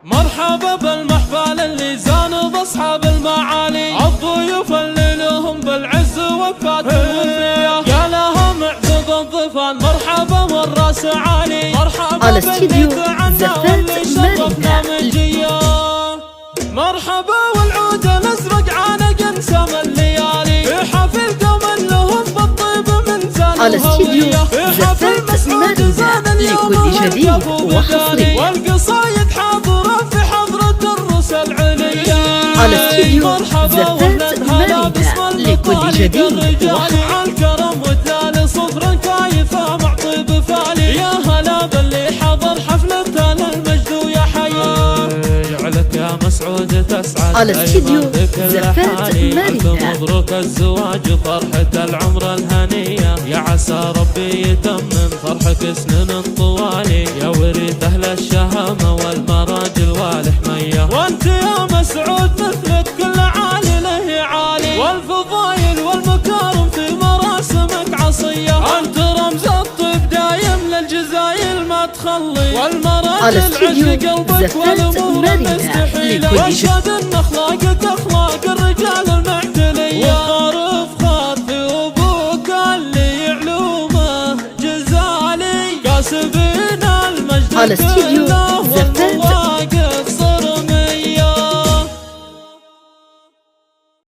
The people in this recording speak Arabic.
مرحبا بالمحفل اللي زانوا باصحاب المعالي، الضيوف اللي لهم بالعز وفات والوفيه، يا لها معذب الضيفان مرحبا والراس عالي، مرحبا بالبيت عنا واللي شرفنا من جيه، مرحبا والعود الازرق عانق انسام الليالي، في حفل قوم لهم بالطيب من زان الهويه، في حفل مسعود زان اليوم جديد وحصري، والقصايد حاضره في حضره الروس العليا، على استديو مرحبا زفات مريدة لكل جديد وحصري، الكرم وتلال صفر كايفه مع طيب فالي، يا هلا باللي حضر حفلته للمجد ويا حياه، جعلك يا مسعود تسعد على استديو زفات مريدة، مبروك الزواج وفرحة العمر الهنية، يا عسى ربي يتمم فرحك سنين طوالي، يا وريث أهل الشهامة والمراجل والحمية، وانت يا مسعود مثلك كل عالي له عالي، والفضايل والمكارم في مراسمك عصية، انت رمز الطيب دايم للجزايل ما تخلي، والمراجل عشق قلبك والامور مستحيلة، واشهد ان اخلاقك اخلاق الرجال المعتلية، وخارف خاطي وابوك اللي علومه جزالي، كاسبين المجد على استديو زفات